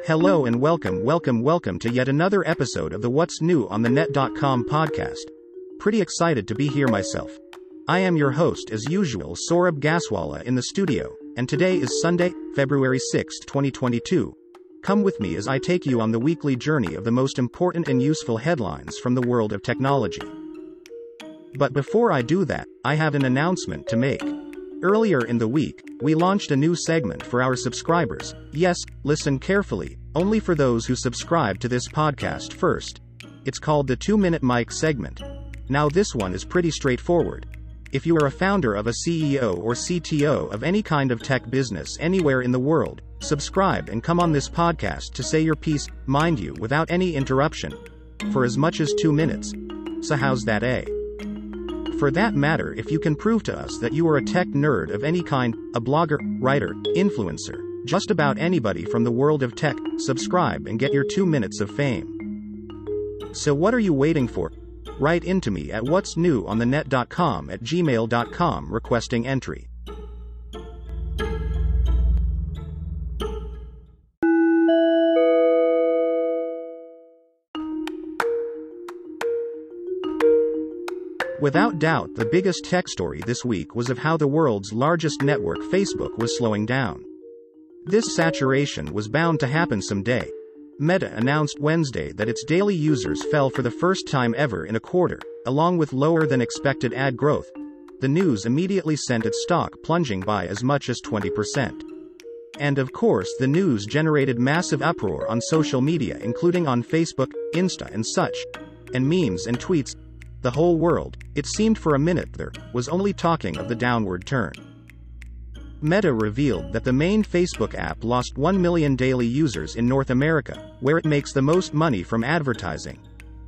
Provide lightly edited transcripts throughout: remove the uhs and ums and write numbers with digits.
Hello and welcome to yet another episode of the What's New on the Net.com podcast. Pretty excited to be here myself. I am your host as usual, Saurabh Gaswala in the studio, and today is Sunday, February 6, 2022. Come with me as I take you on the weekly journey of the most important and useful headlines from the world of technology. But before I do that, I have an announcement to make. Earlier in the week, we launched a new segment for our subscribers. Yes, listen carefully, only for those who subscribe to this podcast first. It's called the 2-Minute Mic segment. Now this one is pretty straightforward. If you are a founder of a CEO or CTO of any kind of tech business anywhere in the world, subscribe and come on this podcast to say your piece, mind you, without any interruption, for as much as 2 minutes. So how's that, eh? For that matter, if you can prove to us that you are a tech nerd of any kind, a blogger, writer, influencer, just about anybody from the world of tech, subscribe and get your 2 minutes of fame. So what are you waiting for? Write into me at what'snewonthenet.com at gmail.com requesting entry. Without doubt, the biggest tech story this week was of how the world's largest network, Facebook, was slowing down. This saturation was bound to happen someday. Meta announced Wednesday that its daily users fell for the first time ever in a quarter, along with lower than expected ad growth. The news immediately sent its stock plunging by as much as 20%. And of course, the news generated massive uproar on social media, including on Facebook, Insta and such. And memes and tweets. The whole world, it seemed for a minute there, was only talking of the downward turn. Meta revealed that the main Facebook app lost 1 million daily users in North America, where it makes the most money from advertising.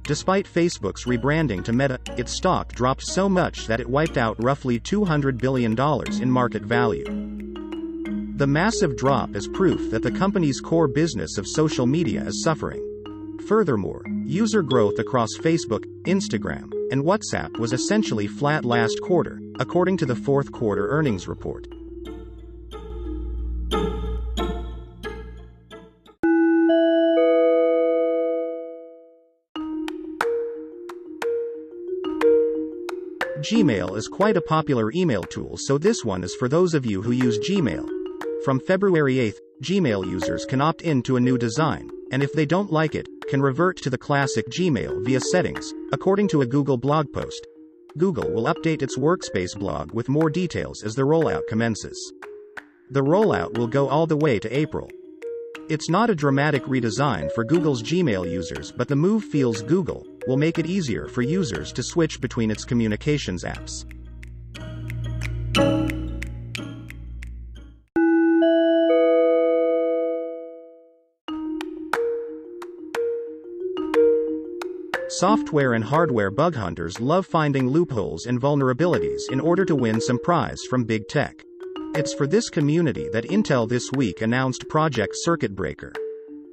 Despite Facebook's rebranding to Meta, its stock dropped so much that it wiped out roughly $200 billion in market value. The massive drop is proof that the company's core business of social media is suffering. Furthermore, user growth across Facebook, Instagram, and WhatsApp was essentially flat last quarter, according to the fourth quarter earnings report. Gmail is quite a popular email tool, so this one is for those of you who use Gmail. From February 8, Gmail users can opt in to a new design, and if they don't like it, can revert to the classic Gmail via settings, according to a Google blog post. Google will update its Workspace blog with more details as the rollout commences. The rollout will go all the way to April. It's not a dramatic redesign for Google's Gmail users, but the move feels Google will make it easier for users to switch between its communications apps. Software and hardware bug hunters love finding loopholes and vulnerabilities in order to win some prize from big tech. It's for this community that Intel this week announced Project Circuit Breaker.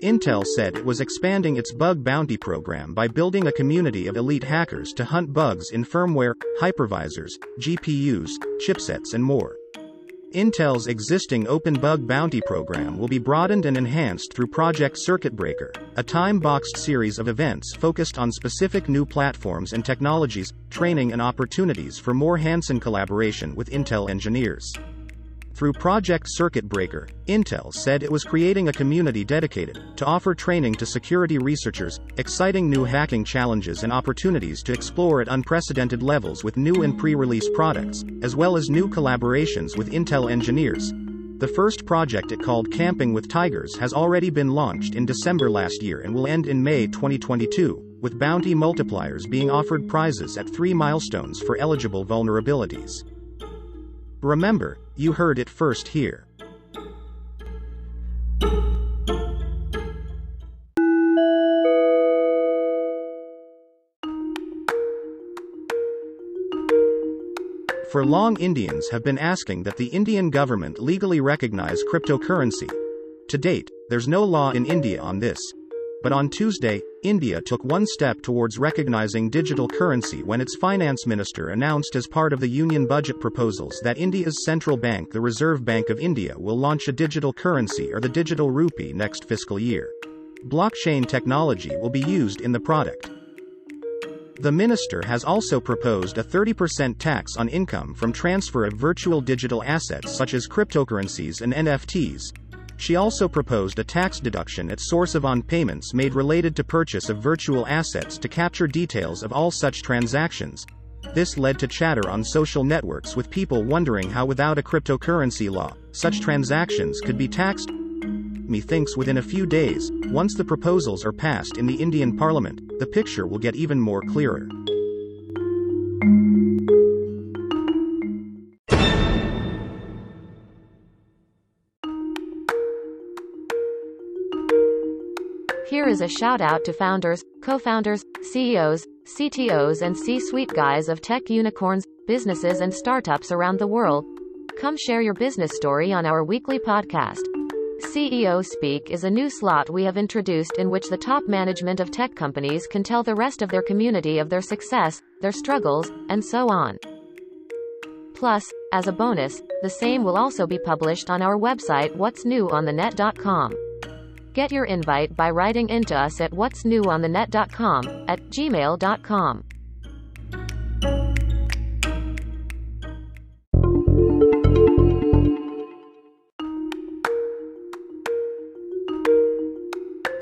Intel said it was expanding its bug bounty program by building a community of elite hackers to hunt bugs in firmware, hypervisors, GPUs, chipsets and more. Intel's existing open bug bounty program will be broadened and enhanced through Project Circuit Breaker, a time-boxed series of events focused on specific new platforms and technologies, training and opportunities for more hands-on collaboration with Intel engineers. Through Project Circuit Breaker, Intel said it was creating a community dedicated to offer training to security researchers, exciting new hacking challenges and opportunities to explore at unprecedented levels with new and pre-release products, as well as new collaborations with Intel engineers. The first project, it called Camping with Tigers, has already been launched in December last year and will end in May 2022, with bounty multipliers being offered prizes at 3 milestones for eligible vulnerabilities. Remember, you heard it first here. For long, Indians have been asking that the Indian government legally recognize cryptocurrency. To date, there's no law in India on this. But on Tuesday, India took one step towards recognizing digital currency when its finance minister announced as part of the union budget proposals that India's central bank, the Reserve Bank of India, will launch a digital currency or the digital rupee next fiscal year. Blockchain technology will be used in the product. The minister has also proposed a 30% tax on income from transfer of virtual digital assets such as cryptocurrencies and NFTs. She also proposed a tax deduction at source on payments made related to purchase of virtual assets to capture details of all such transactions. This led to chatter on social networks with people wondering how without a cryptocurrency law, such transactions could be taxed. Methinks within a few days, once the proposals are passed in the Indian Parliament, the picture will get even more clearer. Here is a shout out to founders, co-founders, CEOs, CTOs and C-suite guys of tech unicorns, businesses and startups around the world. Come share your business story on our weekly podcast. CEO Speak is a new slot we have introduced in which the top management of tech companies can tell the rest of their community of their success, their struggles, and so on. Plus, as a bonus, the same will also be published on our website whatsnewonthenet.com. Get your invite by writing into us at whatsnewonthenet.com@gmail.com.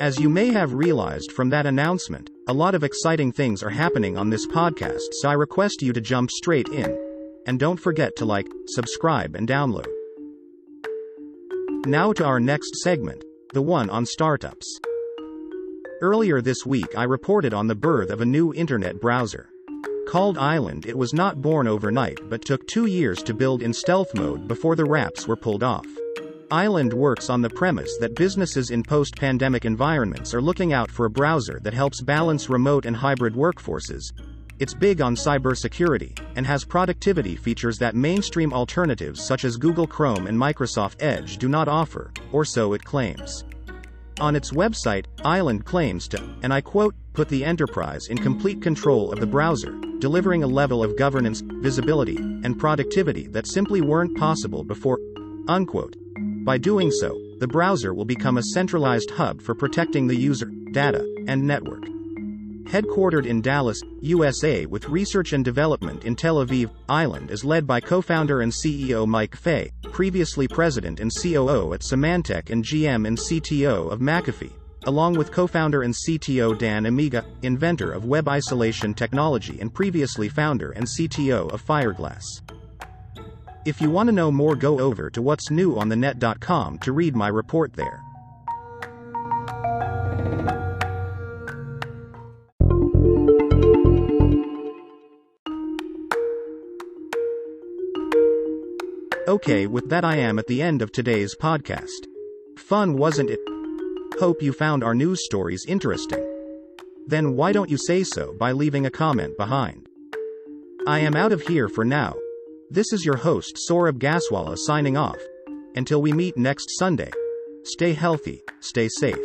As you may have realized from that announcement, a lot of exciting things are happening on this podcast, so I request you to jump straight in. And don't forget to like, subscribe and download. Now to our next segment, the one on startups. Earlier this week I reported on the birth of a new internet browser. Called Island, it was not born overnight but took 2 years to build in stealth mode before the wraps were pulled off. Island works on the premise that businesses in post-pandemic environments are looking out for a browser that helps balance remote and hybrid workforces. It's big on cybersecurity, and has productivity features that mainstream alternatives such as Google Chrome and Microsoft Edge do not offer, or so it claims. On its website, Island claims to, and I quote, put the enterprise in complete control of the browser, delivering a level of governance, visibility, and productivity that simply weren't possible before, unquote. By doing so, the browser will become a centralized hub for protecting the user, data, and network. Headquartered in Dallas, USA with research and development in Tel Aviv, Island is led by co-founder and CEO Mike Fay, previously president and COO at Symantec and GM and CTO of McAfee, along with co-founder and CTO Dan Amiga, inventor of web isolation technology and previously founder and CTO of Fireglass. If you want to know more, go over to whatsnewonthenet.com to read my report there. Okay, with that I am at the end of today's podcast. Fun, wasn't it? Hope you found our news stories interesting. Then why don't you say so by leaving a comment behind? I am out of here for now. This is your host Saurabh Gaswala signing off. Until we meet next Sunday. Stay healthy, stay safe.